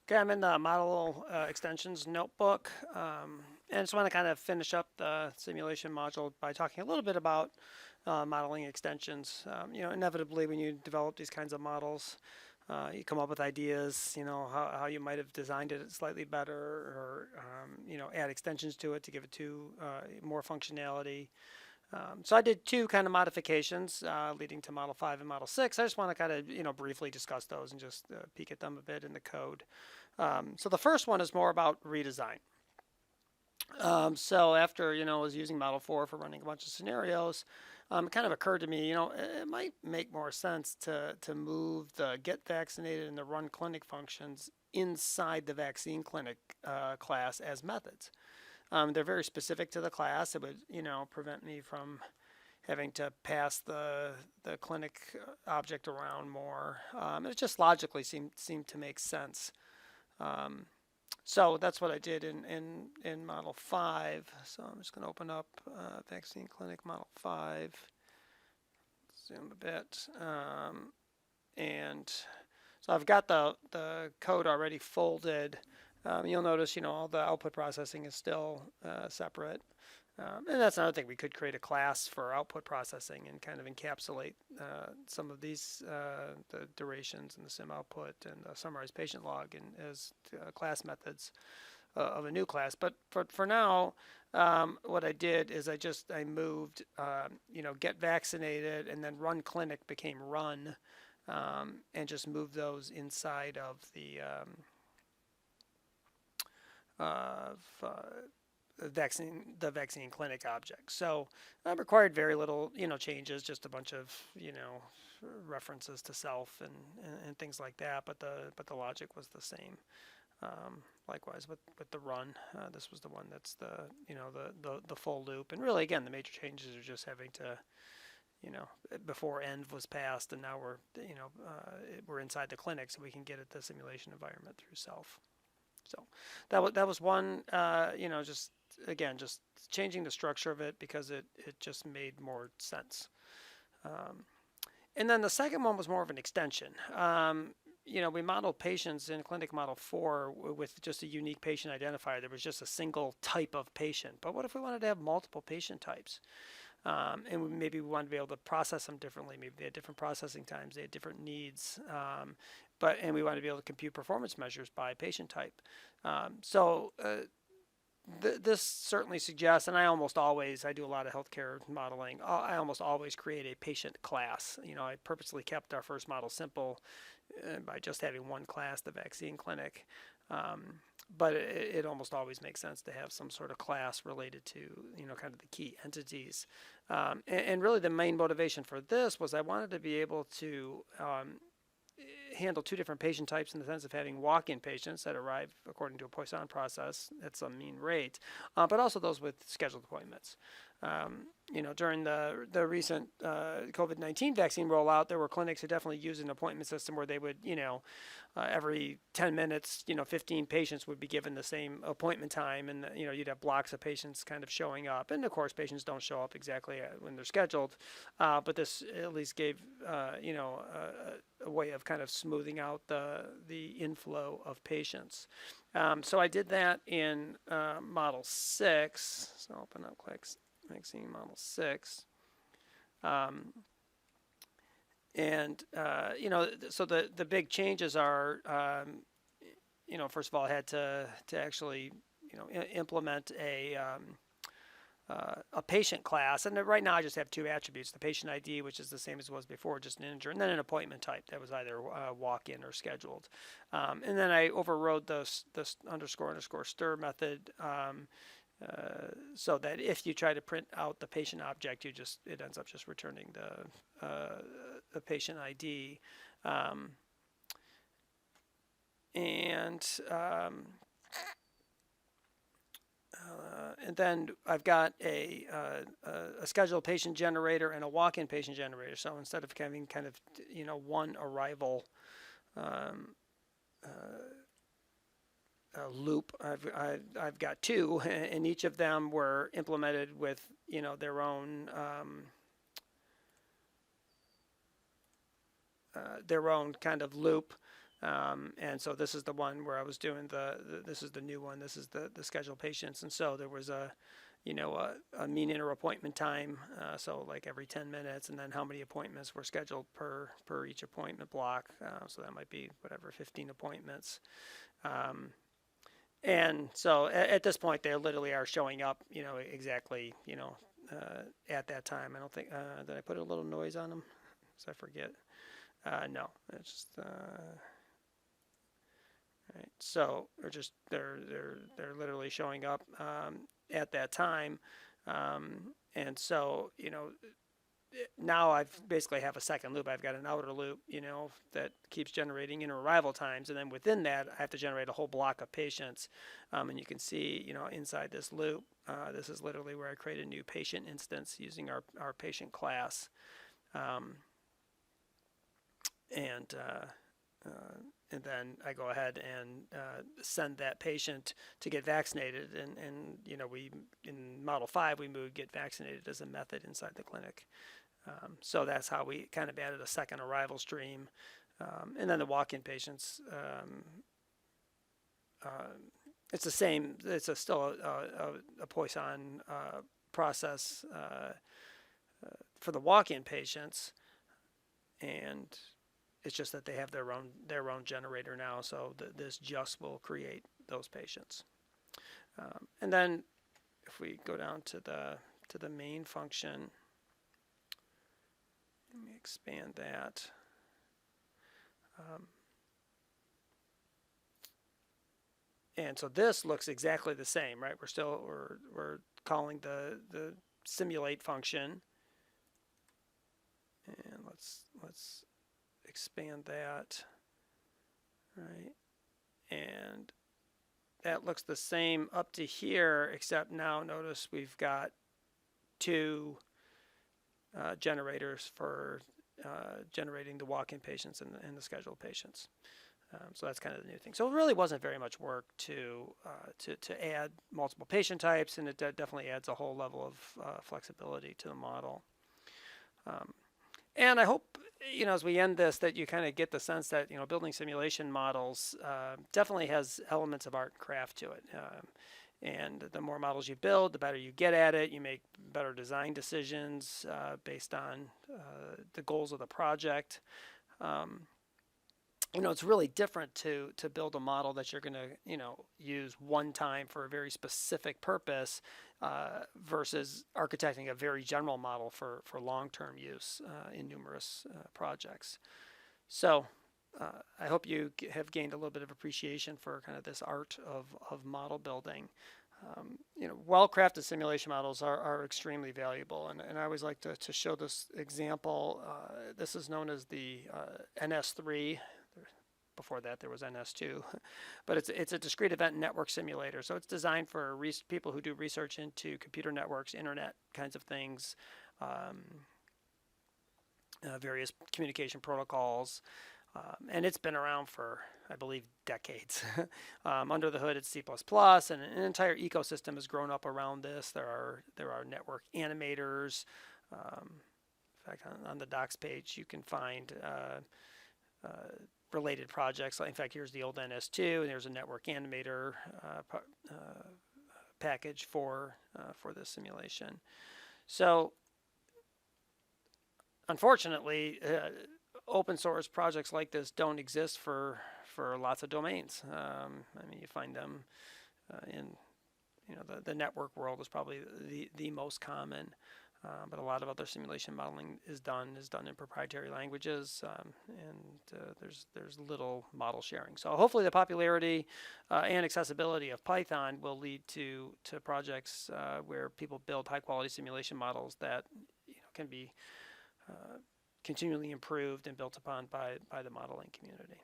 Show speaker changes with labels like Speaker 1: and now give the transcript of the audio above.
Speaker 1: Okay, I'm in the model extensions notebook, and just want to kind of finish up the simulation module by talking a little bit about modeling extensions. Inevitably, when you develop these kinds of models, you come up with ideas, how you might have designed it slightly better, or add extensions to it to give it more functionality. So I did two kind of modifications leading to Model 5 and Model 6. I just want to kind of, briefly discuss those and just peek at them a bit in the code. So the first one is more about redesign. So after, I was using Model 4 for running a bunch of scenarios, it kind of occurred to me, it might make more sense to move the get vaccinated and the run clinic functions inside the vaccine clinic class as methods. They're very specific to the class. It would, prevent me from having to pass the clinic object around more. It just logically seemed to make sense. So that's what I did in Model 5. So I'm just going to open up Vaccine Clinic Model 5, zoom a bit, and so I've got the code already folded. You'll notice, all the output processing is still separate. And that's another thing. We could create a class for output processing and kind of encapsulate some of these, the durations and the sim output and the summarized patient log as class methods of a new class. But for now, what I did is I moved, get vaccinated and then run clinic became run, and just moved those inside of the vaccine clinic object. So required very little, changes, just a bunch of, references to self and things like that. But the logic was the same. Likewise with the run, this was the one that's the full loop. And really, again, the major changes are just having to, before end was passed, and now we're inside the clinic, so we can get at the simulation environment through self. So that was one, just changing the structure of it because it just made more sense. And then the second one was more of an extension. We modeled patients in Clinic Model 4 with just a unique patient identifier. There was just a single type of patient. But what if we wanted to have multiple patient types? And maybe we wanted to be able to process them differently. Maybe they had different processing times. They had different needs. And we wanted to be able to compute performance measures by patient type. This certainly suggests, and I do a lot of healthcare modeling. I almost always create a patient class. I purposely kept our first model simple by just having one class, the vaccine clinic. But it almost always makes sense to have some sort of class related to, kind of the key entities. And really the main motivation for this was I wanted to be able to handle two different patient types in the sense of having walk-in patients that arrive according to a Poisson process at some mean rate, but also those with scheduled appointments. During the recent COVID-19 vaccine rollout, there were clinics who definitely used an appointment system where they would, every 10 minutes, 15 patients would be given the same appointment time, and you'd have blocks of patients kind of showing up. And of course, patients don't show up exactly when they're scheduled, but this at least gave, a way of kind of smoothing out the inflow of patients. So I did that in Model 6. So I'll open up Vaccine Model 6. So the big changes are, first of all, I had to actually, implement a patient class. And right now I just have two attributes, the patient ID, which is the same as it was before, just an integer, and then an appointment type that was either walk-in or scheduled. And then I overrode this _ stir method, so that if you try to print out the patient object, it ends up just returning the patient ID. And then I've got a scheduled patient generator and a walk-in patient generator. So instead of having kind of one arrival loop, I've got two, and each of them were implemented with their own kind of loop. And so this is the one where I was doing this is the new one. This is the scheduled patients. And so there was a mean inter appointment time. So like every 10 minutes, and then how many appointments were scheduled per each appointment block. So that might be whatever, 15 appointments. And so at this point, they literally are showing up, exactly, at that time. I don't think, did I put a little noise on them? So I forget. No, it's just, right. So they're literally showing up at that time, and so now I've basically have a second loop. I've got an outer loop, that keeps generating inner arrival times, and then within that, I have to generate a whole block of patients, and you can see, inside this loop, this is literally where I create a new patient instance using our patient class, and then I go ahead and send that patient to get vaccinated. And we in Model 5 we moved get vaccinated as a method inside the clinic. So that's how we kind of added a second arrival stream. And then the walk-in patients, it's the same. It's still a Poisson process for the walk-in patients, and it's just that they have their own generator now, so this just will create those patients. And then if we go down to the main function, let me expand that. And so this looks exactly the same, right? We're calling the simulate function, and let's expand that, right? And that looks the same up to here, except now notice we've got two generators for generating the walk-in patients and the scheduled patients. So that's kind of the new thing. So it really wasn't very much work to add multiple patient types, and it definitely adds a whole level of flexibility to the model. And I hope, as we end this, that you kind of get the sense that, building simulation models definitely has elements of art and craft to it. And the more models you build, the better you get at it. You make better design decisions based on the goals of the project. It's really different to build a model that you're going to, use one time for a very specific purpose versus architecting a very general model for long-term use in numerous projects. So I hope you have gained a little bit of appreciation for kind of this art of model building. Well-crafted simulation models are extremely valuable, and I always like to show this example. This is known as the NS3. Before that there was NS2, but it's a discrete event network simulator. So it's designed for people who do research into computer networks, internet kinds of things, various communication protocols, and it's been around for, I believe, decades. Under the hood, it's C++, and an entire ecosystem has grown up around this. There are network animators. In fact, on the docs page, you can find related projects. In fact, here's the old NS2, and there's a network animator package for this simulation. So, unfortunately, open source projects like this don't exist for lots of domains. You find them in the network world is probably the most common. But a lot of other simulation modeling is done in proprietary languages, and there's little model sharing. So hopefully the popularity and accessibility of Python will lead to projects where people build high quality simulation models that can be continually improved and built upon by the modeling community.